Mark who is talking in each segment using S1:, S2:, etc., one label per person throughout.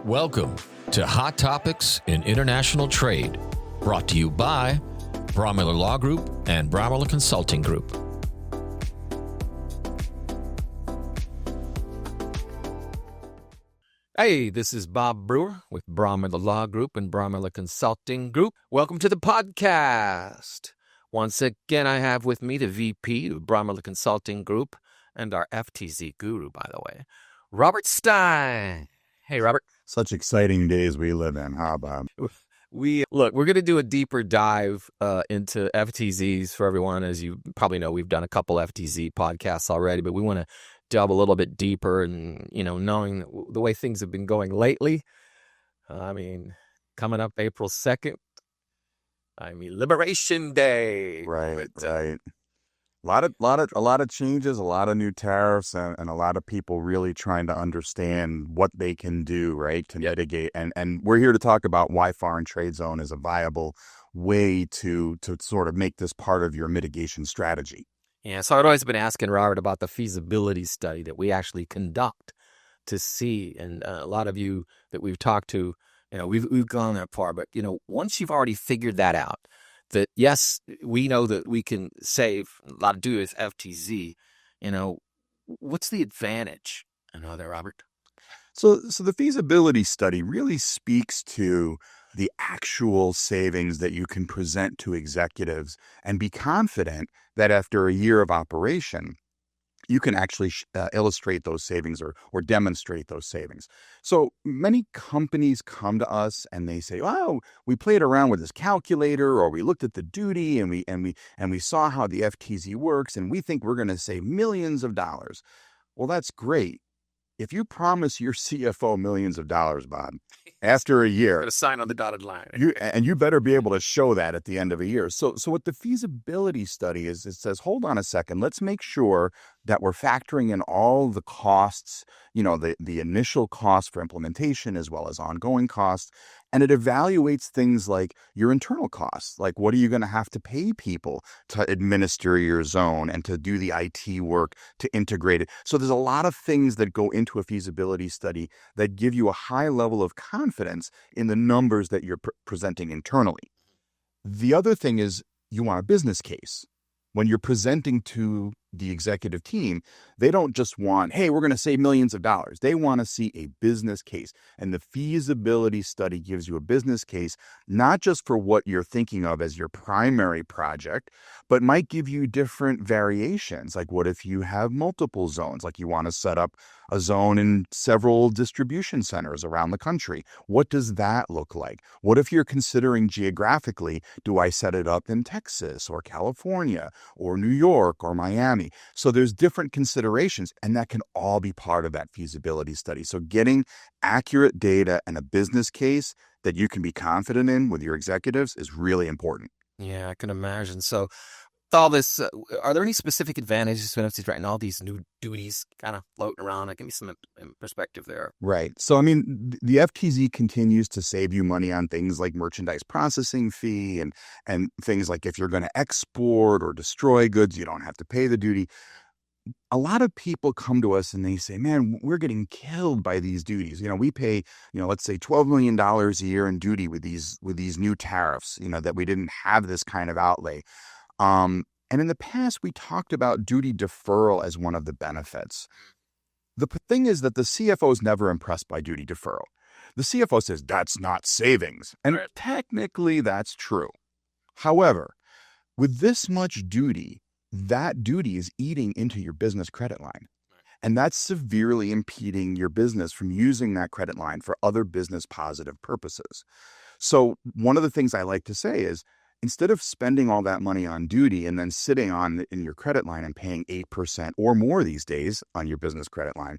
S1: Welcome to Hot Topics in International Trade, brought to you by Braumiller Law Group and Braumiller Consulting Group. Hey, this is Bob Brewer with Braumiller Law Group and Braumiller Consulting Group. Welcome to the podcast. Once again, I have with me the VP of Braumiller Consulting Group and our FTZ guru, by the way, Robert Stein. Hey, Robert.
S2: Such exciting days we live in, huh, Bob?
S1: We're going to do a deeper dive into FTZs for everyone. As you probably know, we've done a couple FTZ podcasts already, but we want to delve a little bit deeper and, knowing the way things have been going lately. Coming up April 2nd, Liberation Day.
S2: Right. A lot of changes, a lot of new tariffs, and a lot of people really trying to understand what they can do, right, to mitigate. And we're here to talk about why foreign trade zone is a viable way to sort of make this part of your mitigation strategy.
S1: Yeah, so I've always been asking Robert about the feasibility study that we actually conduct to see, and a lot of you that we've talked to, we've gone that far, but once you've already figured that out, that yes, we know that we can save a lot to do with FTZ. What's the advantage? I know that, Robert.
S2: So the feasibility study really speaks to the actual savings that you can present to executives and be confident that after a year of operation, you can actually illustrate those savings or demonstrate those savings. So many companies come to us and they say, "Oh, we played around with this calculator, or we looked at the duty and we saw how the FTZ works, and we think we're going to save millions of dollars." Well, that's great. If you promise your CFO millions of dollars, Bob, after a year,
S1: a sign on the dotted line,
S2: you better be able to show that at the end of a year. So what the feasibility study is, it says, hold on a second, let's make sure that we're factoring in all the costs, the initial cost for implementation as well as ongoing costs. And it evaluates things like your internal costs, like what are you going to have to pay people to administer your zone and to do the IT work to integrate it. So there's a lot of things that go into a feasibility study that give you a high level of confidence in the numbers that you're presenting internally. The other thing is you want a business case. When you're presenting to the executive team, they don't just want, hey, we're going to save millions of dollars. They want to see a business case. And the feasibility study gives you a business case, not just for what you're thinking of as your primary project, but might give you different variations. Like what if you have multiple zones? Like you want to set up a zone in several distribution centers around the country. What does that look like? What if you're considering geographically, do I set it up in Texas or California or New York or Miami? So there's different considerations, and that can all be part of that feasibility study. So getting accurate data and a business case that you can be confident in with your executives is really important.
S1: Yeah, I can imagine. So with all this, are there any specific advantages to NFTs right now? All these new duties kind of floating around. Give me some perspective there.
S2: Right. So, the FTZ continues to save you money on things like merchandise processing fee and things like if you're going to export or destroy goods, you don't have to pay the duty. A lot of people come to us and they say, man, we're getting killed by these duties. We pay, let's say $12 million a year in duty with these new tariffs, that we didn't have this kind of outlay. And in the past, we talked about duty deferral as one of the benefits. The thing is that the CFO is never impressed by duty deferral. The CFO says that's not savings. And technically, that's true. However, with this much duty, that duty is eating into your business credit line. And that's severely impeding your business from using that credit line for other business positive purposes. So one of the things I like to say is, instead of spending all that money on duty and then sitting in your credit line and paying 8% or more these days on your business credit line,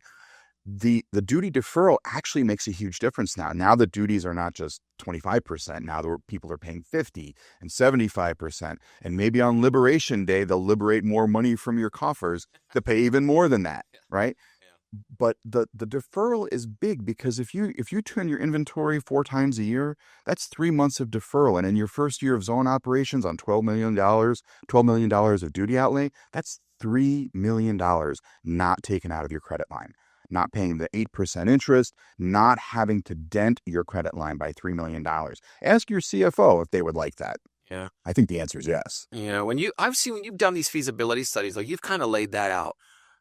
S2: the duty deferral actually makes a huge difference now. Now the duties are not just 25%. Now people are paying 50 and 75%. And maybe on Liberation Day, they'll liberate more money from your coffers to pay even more than that, right? But the deferral is big because if you turn your inventory 4 times a year, that's 3 months of deferral. And in your first year of zone operations on $12 million of duty outlay, that's $3 million not taken out of your credit line. not paying the 8% interest, not having to dent your credit line by $3 million. Ask your CFO if they would like that.
S1: Yeah.
S2: I think the answer is yes.
S1: I've seen when you've done these feasibility studies, like you've kind of laid that out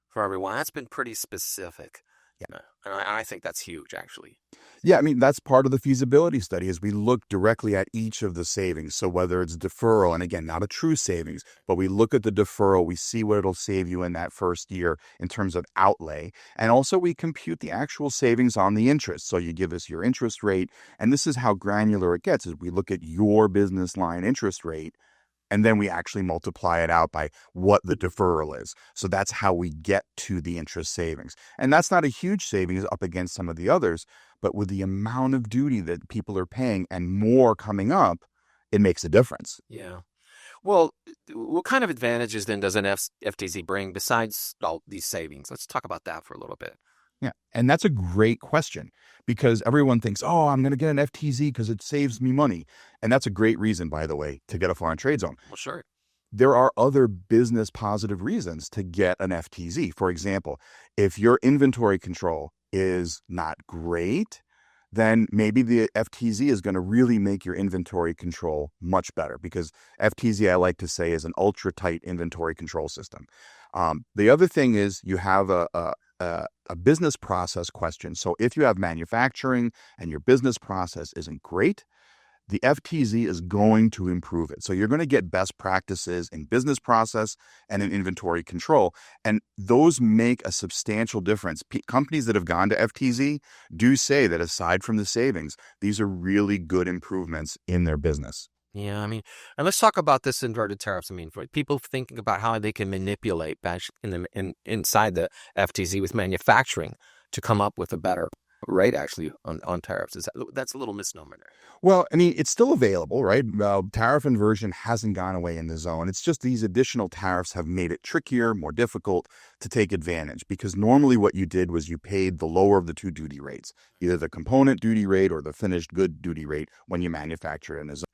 S1: for everyone. That's been pretty specific.
S2: Yeah.
S1: And I think that's huge, actually.
S2: Yeah, I mean, that's part of the feasibility study is we look directly at each of the savings. So whether it's deferral, and again, not a true savings, but we look at the deferral, we see what it'll save you in that first year in terms of outlay. And also we compute the actual savings on the interest. So you give us your interest rate. And this is how granular it gets is we look at your business line interest rate. And then we actually multiply it out by what the deferral is. So that's how we get to the interest savings. And that's not a huge savings up against some of the others, but with the amount of duty that people are paying and more coming up, it makes a difference.
S1: Yeah. Well, what kind of advantages then does an FTZ bring besides all these savings? Let's talk about that for a little bit.
S2: Yeah. And that's a great question because everyone thinks, oh, I'm going to get an FTZ because it saves me money. And that's a great reason, by the way, to get a foreign trade zone.
S1: Well, sure.
S2: There are other business positive reasons to get an FTZ. For example, if your inventory control is not great, then maybe the FTZ is going to really make your inventory control much better because FTZ, I like to say, is an ultra tight inventory control system. The other thing is you have a business process question. So if you have manufacturing and your business process isn't great, the FTZ is going to improve it. So you're going to get best practices in business process and in inventory control. And those make a substantial difference. Companies that have gone to FTZ do say that aside from the savings, these are really good improvements in their business.
S1: Yeah, I mean, and let's talk about this inverted tariffs. I mean, for people thinking about how they can manipulate inside the FTZ with manufacturing to come up with a better rate, actually, on tariffs. That's a little misnomer there.
S2: Well, I mean, it's still available, right? Tariff inversion hasn't gone away in the zone. It's just these additional tariffs have made it trickier, more difficult to take advantage because normally what you did was you paid the lower of the two duty rates, either the component duty rate or the finished good duty rate when you manufacture it in the zone.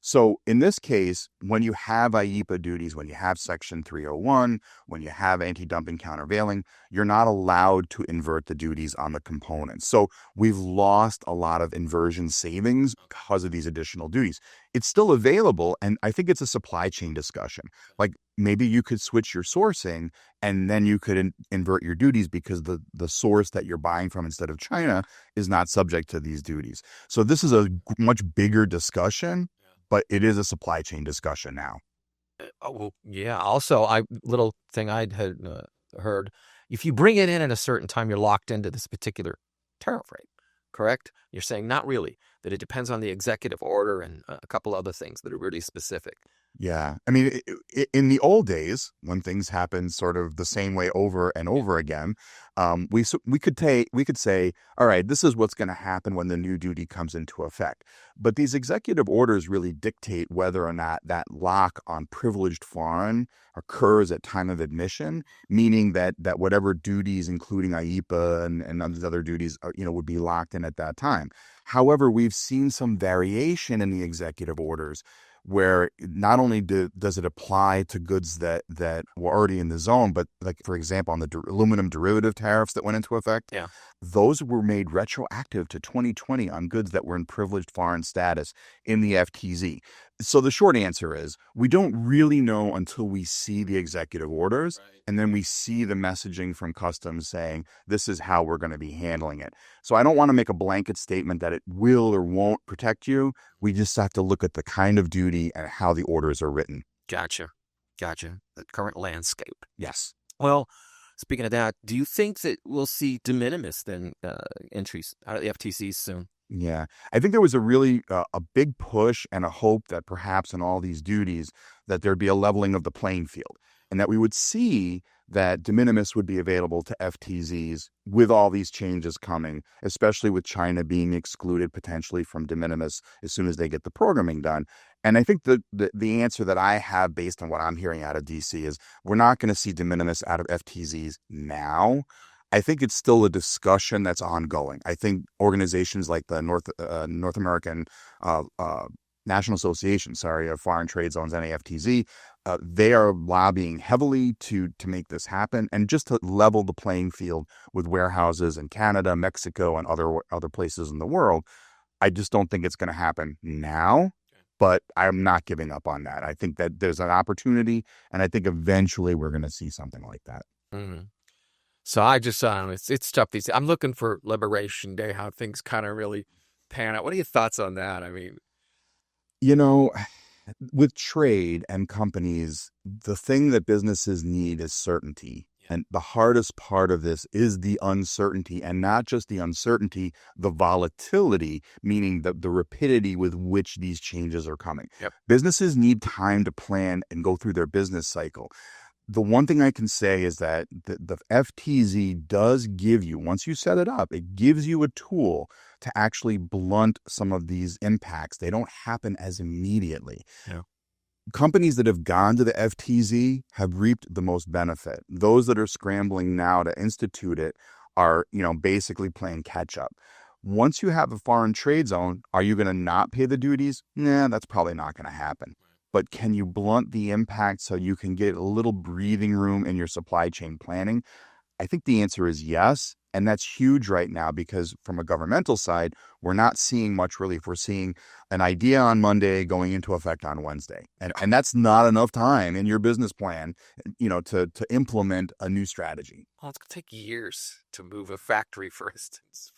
S2: So in this case, when you have IEEPA duties, when you have Section 301, when you have anti-dumping countervailing, you're not allowed to invert the duties on the components. So we've lost a lot of inversion savings because of these additional duties. It's still available, and I think it's a supply chain discussion. Like maybe you could switch your sourcing, and then you could invert your duties because the source that you're buying from instead of China is not subject to these duties. So this is a much bigger discussion. But it is a supply chain discussion now.
S1: Well, yeah. Also, little thing I'd had heard, if you bring it in at a certain time, you're locked into this particular tariff rate, correct? You're saying not really, that it depends on the executive order and a couple other things that are really specific.
S2: Yeah. I mean, in the old days, when things happened sort of the same way over and over again, we could say, all right, this is what's going to happen when the new duty comes into effect. But these executive orders really dictate whether or not that lock on privileged foreign occurs at time of admission, meaning that whatever duties, including IEEPA and these other duties, would be locked in at that time. However, we've seen some variation in the executive orders where not only does it apply to goods that were already in the zone, but like, for example, on the aluminum derivative tariffs that went into effect, those were made retroactive to 2020 on goods that were in privileged foreign status in the FTZ. So the short answer is we don't really know until we see the executive orders, and then we see the messaging from customs saying this is how we're going to be handling it. So I don't want to make a blanket statement that it will or won't protect you. We just have to look at the kind of duty and how the orders are written.
S1: Gotcha. The current landscape.
S2: Yes.
S1: Well, speaking of that, do you think that we'll see de minimis then entries out of the FTCs soon?
S2: Yeah, I think there was a really a big push and a hope that perhaps in all these duties that there'd be a leveling of the playing field and that we would see that de minimis would be available to FTZs with all these changes coming, especially with China being excluded potentially from de minimis as soon as they get the programming done. And I think the answer that I have based on what I'm hearing out of DC is we're not going to see de minimis out of FTZs now. I think it's still a discussion that's ongoing. I think organizations like the North American National Association, of Foreign Trade Zones, NAFTZ. They are lobbying heavily to make this happen and just to level the playing field with warehouses in Canada, Mexico, and other places in the world. I just don't think it's going to happen now, but I'm not giving up on that. I think that there's an opportunity, and I think eventually we're going to see something like that.
S1: Mm-hmm. So I just, it's tough. I'm looking for Liberation Day, how things kind of really pan out. What are your thoughts on that? I mean,
S2: with trade and companies, the thing that businesses need is certainty. And the hardest part of this is the uncertainty, and not just the uncertainty, the volatility, meaning the rapidity with which these changes are coming.
S1: Yep.
S2: Businesses need time to plan and go through their business cycle. The one thing I can say is that the FTZ does give you, once you set it up, it gives you a tool to actually blunt some of these impacts. They don't happen as immediately.
S1: Yeah.
S2: Companies that have gone to the FTZ have reaped the most benefit. Those that are scrambling now to institute it are, basically playing catch up. Once you have a foreign trade zone, are you going to not pay the duties? Nah, that's probably not going to happen. But can you blunt the impact so you can get a little breathing room in your supply chain planning? I think the answer is yes. And that's huge right now because from a governmental side, we're not seeing much relief. We're seeing an idea on Monday going into effect on Wednesday. And that's not enough time in your business plan, to implement a new strategy.
S1: Well, it's going to take years to move a factory, for instance.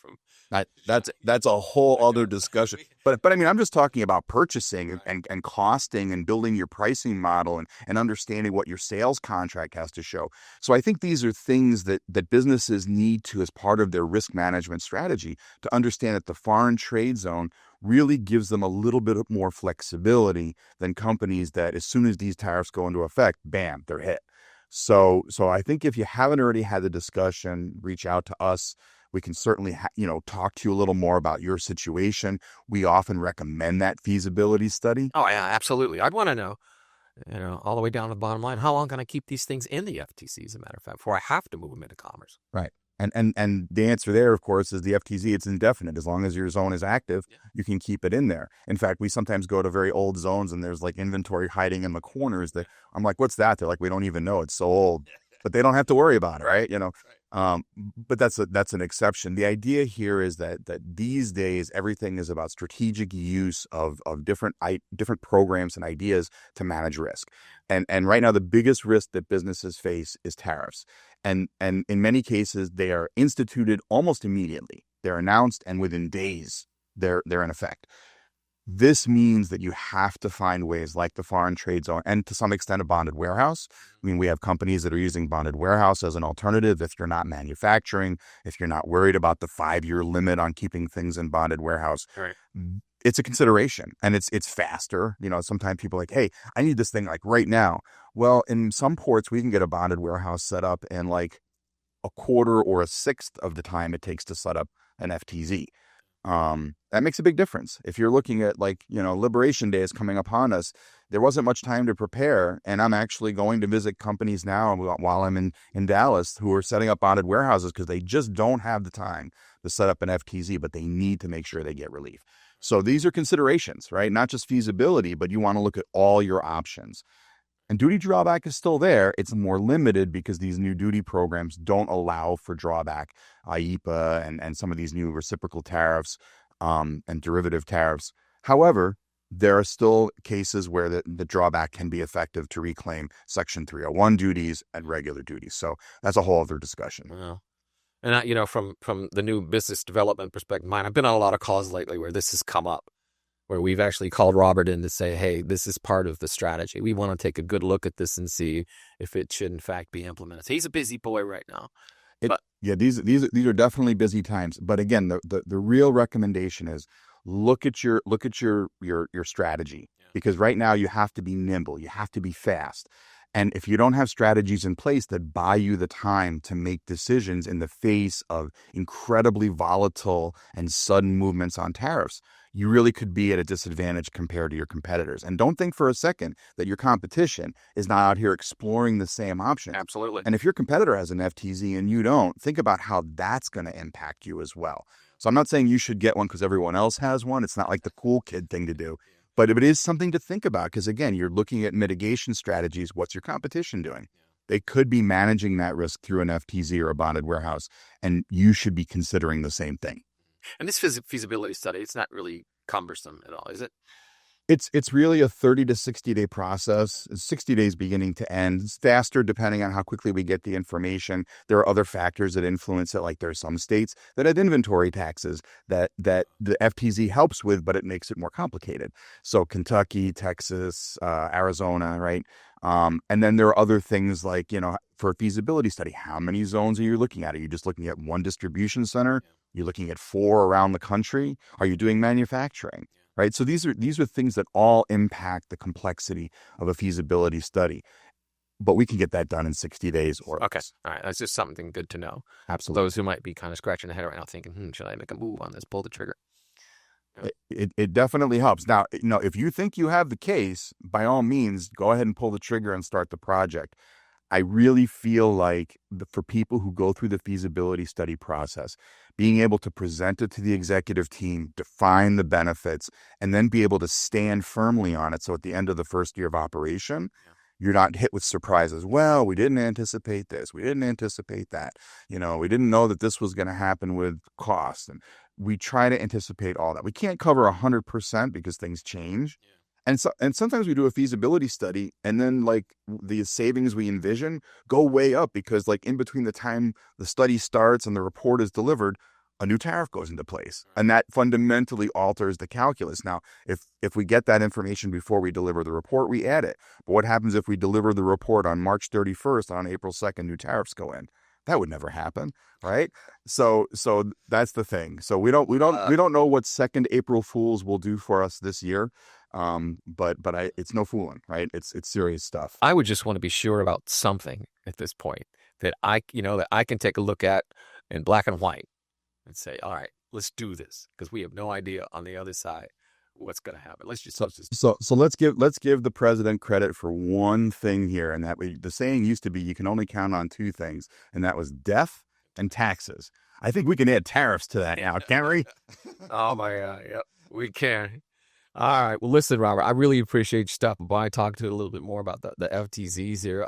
S2: That's a whole other discussion. But I mean, I'm just talking about purchasing and costing and building your pricing model and understanding what your sales contract has to show. So I think these are things that businesses need to, as part of their risk management strategy, to understand that the foreign trade zone really gives them a little bit more flexibility than companies that, as soon as these tariffs go into effect, bam, they're hit. So I think if you haven't already had the discussion, reach out to us. We can certainly, talk to you a little more about your situation. We often recommend that feasibility study.
S1: Oh, yeah, absolutely. I'd want to know, all the way down to the bottom line, how long can I keep these things in the FTC, as a matter of fact, before I have to move them into commerce?
S2: Right. And the answer there, of course, is the FTZ. It's indefinite. As long as your zone is active, you can keep it in there. In fact, we sometimes go to very old zones and there's like inventory hiding in the corners that I'm like, what's that? They're like, we don't even know. It's so old. But they don't have to worry about it, right? But that's an exception. The idea here is that these days everything is about strategic use of different programs and ideas to manage risk. And right now the biggest risk that businesses face is tariffs. And in many cases they are instituted almost immediately. They're announced and within days they're in effect. This means that you have to find ways like the foreign trade zone and to some extent a bonded warehouse. I mean, we have companies that are using bonded warehouse as an alternative if you're not manufacturing, if you're not worried about the 5-year limit on keeping things in bonded warehouse.
S1: Right.
S2: It's a consideration and it's faster. Sometimes people are like, hey, I need this thing like right now. Well, in some ports, we can get a bonded warehouse set up in like a quarter or a sixth of the time it takes to set up an FTZ. That makes a big difference. If you're looking at Liberation Day is coming upon us, there wasn't much time to prepare. And I'm actually going to visit companies now while I'm in Dallas who are setting up bonded warehouses because they just don't have the time to set up an FTZ, but they need to make sure they get relief. So these are considerations, right? Not just feasibility, but you want to look at all your options. And duty drawback is still there. It's more limited because these new duty programs don't allow for drawback, IEPA and some of these new reciprocal tariffs and derivative tariffs. However, there are still cases where the drawback can be effective to reclaim Section 301 duties and regular duties. So that's a whole other discussion.
S1: Yeah. And, from the new business development perspective, I've been on a lot of calls lately where this has come up, where we've actually called Robert in to say, hey, this is part of the strategy. We want to take a good look at this and see if it should, in fact, be implemented. So he's a busy boy right now.
S2: These are definitely busy times. But again, the real recommendation is look at your strategy, because right now you have to be nimble. You have to be fast. And if you don't have strategies in place that buy you the time to make decisions in the face of incredibly volatile and sudden movements on tariffs, you really could be at a disadvantage compared to your competitors. And don't think for a second that your competition is not out here exploring the same option.
S1: Absolutely.
S2: And if your competitor has an FTZ and you don't, think about how that's going to impact you as well. So I'm not saying you should get one because everyone else has one. It's not like the cool kid thing to do. But it is something to think about because, again, you're looking at mitigation strategies. What's your competition doing? They could be managing that risk through an FTZ or a bonded warehouse, and you should be considering the same thing.
S1: And this feasibility study, it's not really cumbersome at all, is it?
S2: It's really a 30 to 60 day process. It's 60 days beginning to end. It's faster depending on how quickly we get the information. There are other factors that influence it. Like there are some states that have inventory taxes that the FTZ helps with, but it makes it more complicated. So Kentucky, Texas, Arizona, right? And then there are other things like, for a feasibility study, how many zones are you looking at? Are you just looking at one distribution center? You're looking at 4 around the country? Are you doing manufacturing? Right. So these are things that all impact the complexity of a feasibility study. But we can get that done in 60 days or
S1: okay.
S2: less.
S1: All right. That's just something good to know.
S2: Absolutely.
S1: Those who might be kind of scratching their head right now thinking, should I make a move on this? Pull the trigger.
S2: It definitely helps. Now, if you think you have the case, by all means, go ahead and pull the trigger and start the project. I really feel like for people who go through the feasibility study process, being able to present it to the executive team, define the benefits, and then be able to stand firmly on it. So at the end of the first year of operation, you're not hit with surprises. Well, we didn't anticipate this. We didn't anticipate that. We didn't know that this was going to happen with costs. And we try to anticipate all that. We can't cover 100% because things change. Yeah. And sometimes we do a feasibility study and then like the savings we envision go way up because like in between the time the study starts and the report is delivered, a new tariff goes into place. And that fundamentally alters the calculus. Now, if we get that information before we deliver the report, we add it. But what happens if we deliver the report on March 31st, on April 2nd, new tariffs go in? That would never happen, right? So that's the thing. So we don't know what second April Fools will do for us this year. But it's no fooling, right? It's serious stuff.
S1: I would just want to be sure about something at this point that I can take a look at in black and white and say, all right, let's do this because we have no idea on the other side what's going to happen.
S2: So let's give the president credit for one thing here, and the saying used to be you can only count on 2 things, and that was death and taxes. I think we can add tariffs to that now, can't we?
S1: Oh my God, yep, we can. All right. Well, listen, Robert, I really appreciate your stuff. But I talked to you a little bit more about the FTZs here.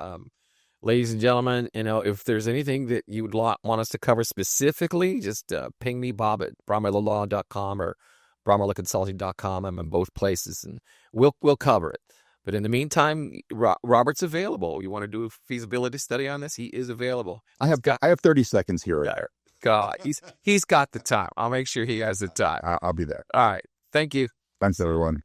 S1: Ladies and gentlemen, if there's anything that you would want us to cover specifically, just ping me, Bob, at braumillerlaw.com or braumillerconsulting.com. I'm in both places, and we'll cover it. But in the meantime, Robert's available. You want to do a feasibility study on this? He is available.
S2: I have 30 seconds here or there.
S1: God, he's got the time. I'll make sure he has the time.
S2: I'll be there.
S1: All right. Thank you.
S2: Thanks, everyone.